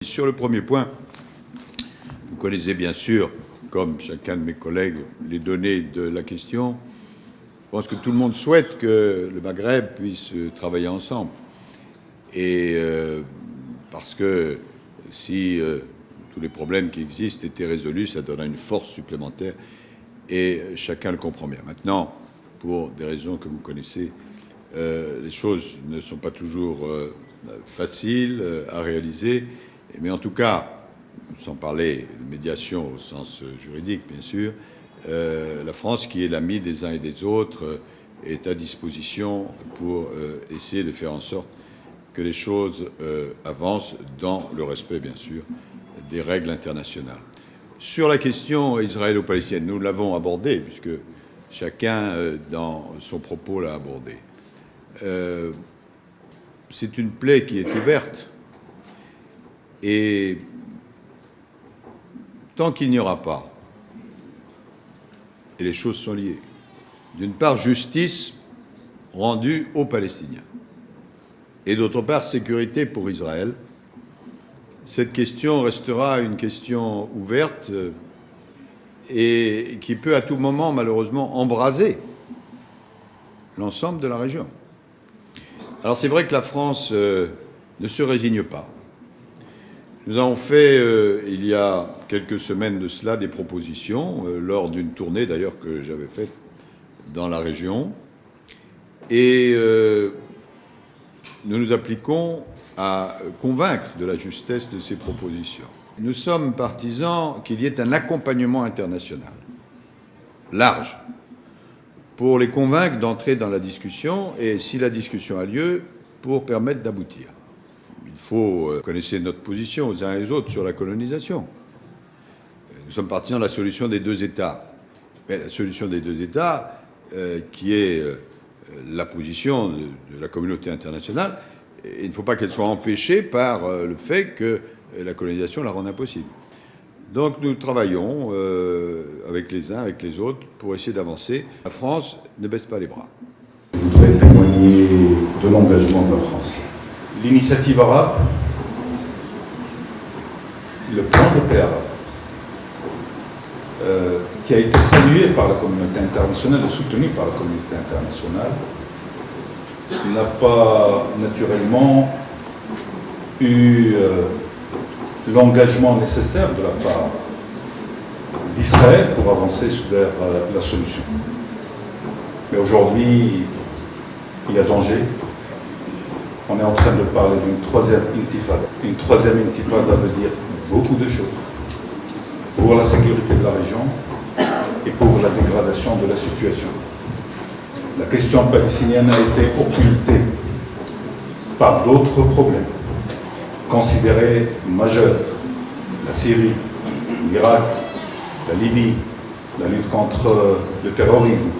Sur le premier point, vous connaissez bien sûr, comme chacun de mes collègues, les données de la question. Je pense que tout le monde souhaite que le Maghreb puisse travailler ensemble. Et parce que si tous les problèmes qui existent étaient résolus, ça donnerait une force supplémentaire. Et chacun le comprend bien. Maintenant, pour des raisons que vous connaissez, les choses ne sont pas toujours faciles à réaliser. Mais en tout cas, sans parler de médiation au sens juridique, bien sûr, la France, qui est l'amie des uns et des autres, est à disposition pour essayer de faire en sorte que les choses avancent dans le respect, bien sûr, des règles internationales. Sur la question israélo-palestinienne, nous l'avons abordée, puisque chacun, dans son propos, l'a abordée. C'est une plaie qui est ouverte. Et tant qu'il n'y aura pas, et les choses sont liées, d'une part, justice rendue aux Palestiniens, et d'autre part, sécurité pour Israël, cette question restera une question ouverte et qui peut à tout moment, malheureusement, embraser l'ensemble de la région. Alors c'est vrai que la France ne se résigne pas. Nous avons fait, il y a quelques semaines de cela, des propositions, lors d'une tournée d'ailleurs que j'avais faite dans la région. Et nous nous appliquons à convaincre de la justesse de ces propositions. Nous sommes partisans qu'il y ait un accompagnement international, large, pour les convaincre d'entrer dans la discussion et, si la discussion a lieu, pour permettre d'aboutir. Il faut connaître notre position aux uns et aux autres sur la colonisation. Nous sommes partisans de la solution des deux États. Mais la solution des deux États, qui est la position de la communauté internationale, il ne faut pas qu'elle soit empêchée par le fait que la colonisation la rende impossible. Donc nous travaillons avec les uns, avec les autres, pour essayer d'avancer. La France ne baisse pas les bras. Je voudrais témoigner de l'engagement de la France. L'initiative arabe, le plan de paix arabe, qui a été salué par la communauté internationale et soutenu par la communauté internationale, n'a pas naturellement eu l'engagement nécessaire de la part d'Israël pour avancer vers la solution. Mais aujourd'hui, il y a danger. On est en train de parler d'une troisième intifada. Une troisième intifada veut dire beaucoup de choses pour la sécurité de la région et pour la dégradation de la situation. La question palestinienne a été occultée par d'autres problèmes considérés majeurs. La Syrie, l'Irak, la Libye, la lutte contre le terrorisme,